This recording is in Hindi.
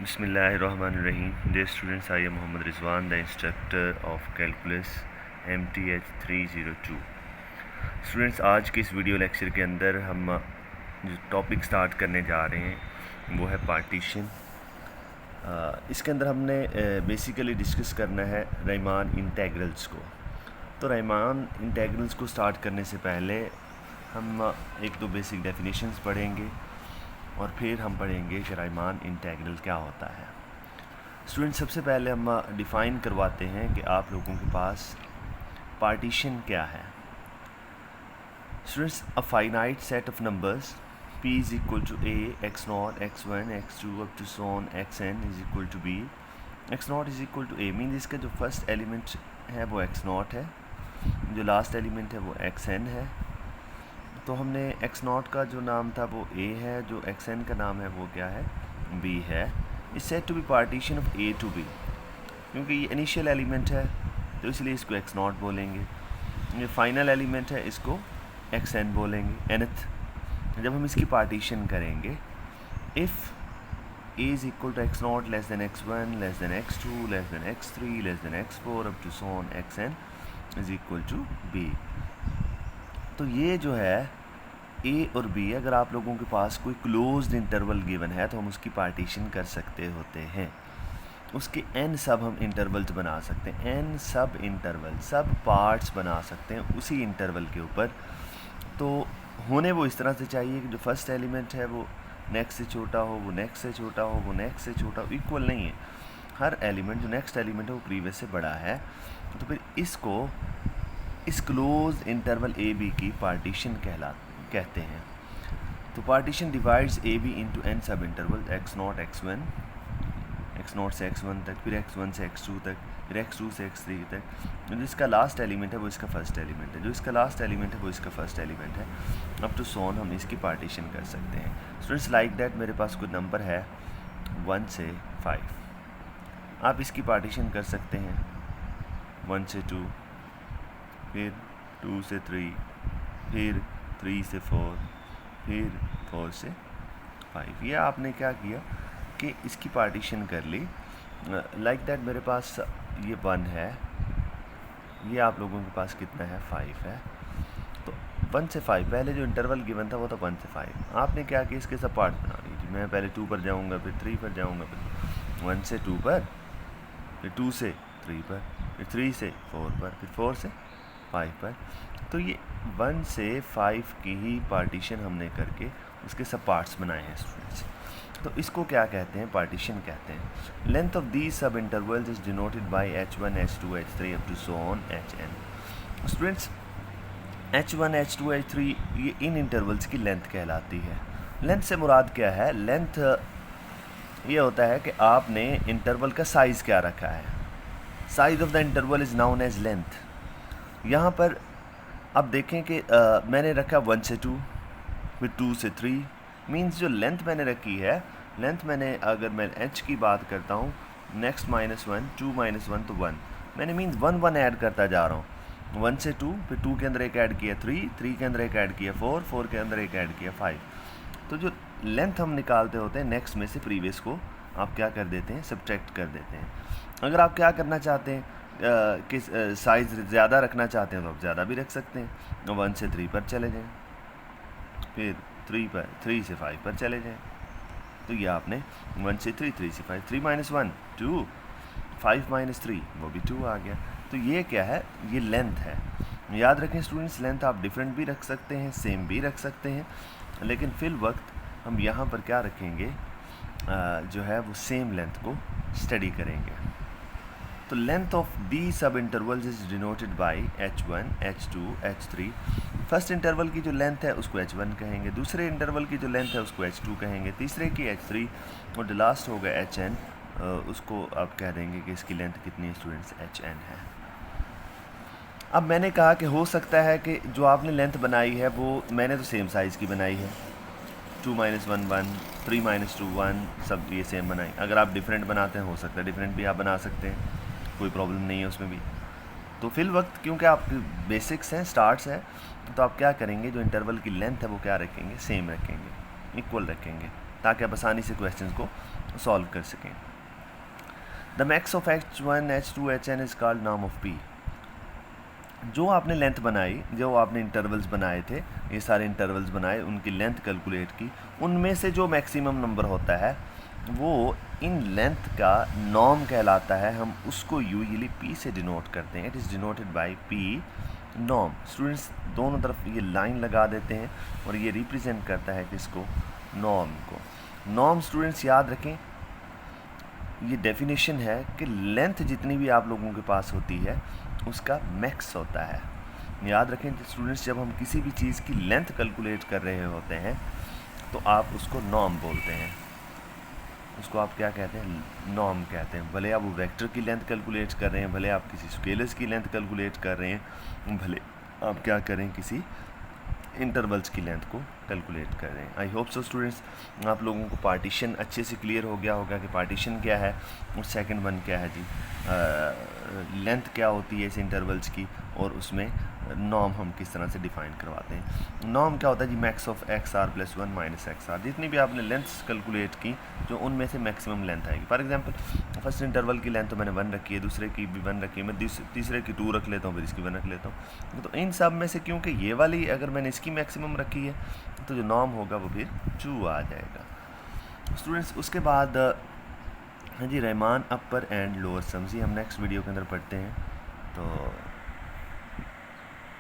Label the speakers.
Speaker 1: Bismillahirrahmanirrahim. Dear students, I am Mohammad Rizwan, the instructor of Calculus MTH 302. Students, आज के इस वीडियो लेक्चर के अंदर हम जो टॉपिक स्टार्ट करने जा रहे हैं वो है पार्टीशन। इसके अंदर हमने बेसिकली डिस्कस करना है रायमान इंटेग्रल्स को। तो रायमान इंटेग्रल्स को स्टार्ट करने से पहले हम एक दो बेसिक डेफिनेशंस पढ़ेंगे और फिर हम पढ़ेंगे कि रायमान इंटेग्रल क्या होता है। स्टूडेंट्स, सबसे पहले हम डिफ़ाइन करवाते हैं कि आप लोगों के पास पार्टीशन क्या है। Students, a finite set of numbers p is equal to a, x0, x1, x2 up to so on xn is equal to b, x0 is equal to a means इसका जो फर्स्ट एलिमेंट है वो x0 है, जो लास्ट एलिमेंट है वो xn है। तो हमने x0 का जो नाम था वो a है, जो xn का नाम है वो क्या है, b है। Is said to be partition of a to b, क्योंकि ये इनिशियल एलिमेंट है तो इसलिए इसको x0 बोलेंगे। ये फाइनल एलिमेंट है, इसको xn बोलेंगे, nth। जब हम इसकी पार्टीशन करेंगे, if a is equal to x0 less than x1 less than x2 less than x3 less than x4 up to so on xn is equal to b। तो ये जो है a और b, अगर आप लोगों के पास कोई क्लोज्ड इंटरवल गिवन है तो हम उसकी पार्टीशन कर सकते होते हैं। उसके n सब हम इंटरवल्स बना सकते हैं, n सब इंटरवल, सब पार्ट्स बना सकते हैं उसी इंटरवल के ऊपर। तो होने वो इस तरह से चाहिए कि जो फर्स्ट एलिमेंट है वो नेक्स्ट से छोटा हो, वो नेक्स्ट से छोटा हो, वो नेक्स्ट से छोटा हो, इक्वल नहीं है। हर एलिमेंट, जो नेक्स्ट एलिमेंट है वो प्रीवियस से बड़ा है। तो फिर इसको इस क्लोज इंटरवल ए बी की पार्टीशन कहते हैं। तो partition divides a b into n subinterval, x0 x1, x0 से x1 तक, फिर x1 से x2 तक, फिर x2 से x3 तक। जो इसका लास्ट एलिमेंट है वो इसका फर्स्ट एलिमेंट है, जो इसका लास्ट एलिमेंट है वो इसका फर्स्ट एलिमेंट है, अप टू सो ऑन हम इसकी पार्टीशन कर सकते हैं। स्टूडेंट्स, लाइक दैट मेरे पास कोई नंबर है 1 से 5, आप इसकी पार्टीशन कर सकते हैं 1 से 2, फिर 2 से 3, फिर 3 से 4, फिर 4 से 5। ये आपने क्या किया कि इसकी पार्टीशन कर ली। लाइक दैट मेरे पास ये 1 है, ये आप लोगों के पास कितना है, 5 है। तो 1 से 5, पहले जो इंटरवल गिवन था वो था 1 से 5। आपने क्या किया, इसके सब पार्ट बना लीजिए। मैं पहले 2 पर जाऊंगा, फिर 3 पर जाऊंगा, फिर 1 से 2 पर, फिर 2 से 3 पर, फिर 3 से 4 पर, फिर 4 से 5 पर। तो ये 1 से 5 की ही पार्टीशन हमने करके उसके सब पार्ट्स बनाए हैं स्टूडेंट्स। तो इसको क्या कहते हैं, पार्टीशन कहते हैं। Length of these subintervals is denoted by h1 h2 h3 up to so on hn। Students, h1 h2 h3 ये इन इंटरवल्स की लेंथ कहलाती है। लेंथ से मुराद क्या है, लेंथ ये होता है कि आपने इंटरवल का साइज़ क्या रखा है। Size of the interval is known as length. यहाँ पर अब देखें कि मैंने रखा 1 से 2, फिर 2 से 3, मींस जो लेंथ मैंने रखी है, लेंथ मैंने, अगर मैं h की बात करता हूँ, नेक्स्ट -1, 2 -1 तो 1, मैंने मींस 1 1 ऐड करता जा रहा हूँ। 1 से 2, फिर 2 के अंदर एक ऐड किया 3, 3 के अंदर एक ऐड किया 4, 4 के अंदर एक ऐड किया 5। तो जो लेंथ हम निकालते होते हैं नेक्स्ट में से प्रीवियस को आप क्या कर देते हैं, सब्ट्रैक्ट कर देते हैं। अगर आप क्या करना चाहते हैं कि साइज़ ज़्यादा रखना चाहते हैं तो आप ज़्यादा भी रख सकते हैं। 1 से 3 पर चले जाएं, फिर 3 से 5 पर चले जाएं। तो ये आपने 1 से 3, 3 से 5, 3 - 1 2, 5 - 3 वो भी 2 आ गया। तो ये क्या है, ये लेंथ है। याद रखें स्टूडेंट्स, लेंथ आप डिफरेंट भी रख सकते हैं, सेम भी रख सकते हैं, लेकिन फिल वक्त हम यहाँ पर क्या रखेंगे, जो है वो सेम लेंथ को स्टडी करेंगे। तो लेंथ ऑफ दी सब intervals is denoted by h1 h2 h3। First interval की जो लेंथ है उसको h1 कहेंगे, दूसरे इंटरवल की जो लेंथ है उसको h2 कहेंगे, तीसरे की h3, और जो लास्ट होगा hn, उसको आप कह देंगे कि इसकी लेंथ कितनी है स्टूडेंट्स, hn है। अब मैंने कहा कि हो सकता है कि जो आपने लेंथ बनाई है वो मैंने तो सेम साइज़ की बनाई है, 2 - 1 1, 3 - 2 1, सब ये सेम बनाई। अगर आप डिफरेंट बनाते हैं हो सकता है डिफरेंट भी आप बना सकते हैं, कोई प्रॉब्लम नहीं है उसमें भी। तो फिल वक्त क्योंकि आप बेसिक्स हैं, स्टार्ट्स हैं, तो आप क्या करेंगे, जो इंटरवल की लेंथ है वो क्या रखेंगे, सेम रखेंगे, इक्वल रखेंगे। ताकि आप आसानी से क्वेश्चन को सॉल्व कर सकें। The max of H1 H2 Hn is called norm of P। जो आपने लेंथ बनाई, जो आपने इंटरवल्स बनाए थे, ये सारे इंटरवल्स बनाए, उनकी लेंथ कैलकुलेट की, उनमें से जो मैक्सिमम नंबर होता है वो इन लेंथ का नॉर्म कहलाता है। हम उसको यूजुअली P से डिनोट करते हैं। It is denoted by P norm. Students दोनों तरफ ये लाइन लगा देते हैं और ये रिप्रेजेंट करता है किसको, नॉर्म को। नॉर्म स्टूडेंट्स याद रखें, ये डेफिनेशन है कि लेंथ जितनी भी आप लोगों के पास होती है उसका मैक्स होता है। याद रखें स्टूडेंट्स, जब हम किसी भी चीज़ की लेंथ कैलकुलेट कर रहे होते हैं तो आप उसको नॉर्म बोलते हैं। उसको आप क्या कहते हैं, नॉर्म कहते हैं। भले आप वो वेक्टर की लेंथ कैलकुलेट कर रहे हैं, भले आप किसी स्केलर्स की लेंथ कैलकुलेट कर रहे हैं, भले आप क्या करें किसी इंटरवल्स की लेंथ को कैलकुलेट कर रहे हैं। आई होप सो स्टूडेंट्स आप लोगों को पार्टीशन अच्छे से क्लियर हो गया होगा कि पार्टीशन क्या है और सेकंड वन क्या है जी, लेंथ क्या होती है इस इंटरवल्स की, और उसमें नॉर्म हम किस तरह से डिफाइन करवाते हैं। नॉर्म क्या होता है जी, मैक्स ऑफ XR + 1 - XR। जितनी भी आपने लेंथ्स कैलकुलेट की जो उनमें से मैक्सिमम लेंथ आएगी। फॉर एग्जांपल फर्स्ट इंटरवल की लेंथ तो मैंने 1 रखी है, दूसरे की भी 1 रखी है, मैं तीसरे की 2 रख लेता हूँ, फिर इसकी 1 रख लेता हूँ। तो इन सब में से क्योंकि ये वाली अगर मैंने इसकी मैक्सिमम रखी है तो जो नॉर्म होगा वो फिर 2 आ जाएगा। स्टूडेंट्स उसके बाद हाँ जी, रहमान अपर एंड लोअर सम्स, हम नेक्स्ट वीडियो के अंदर पढ़ते हैं। तो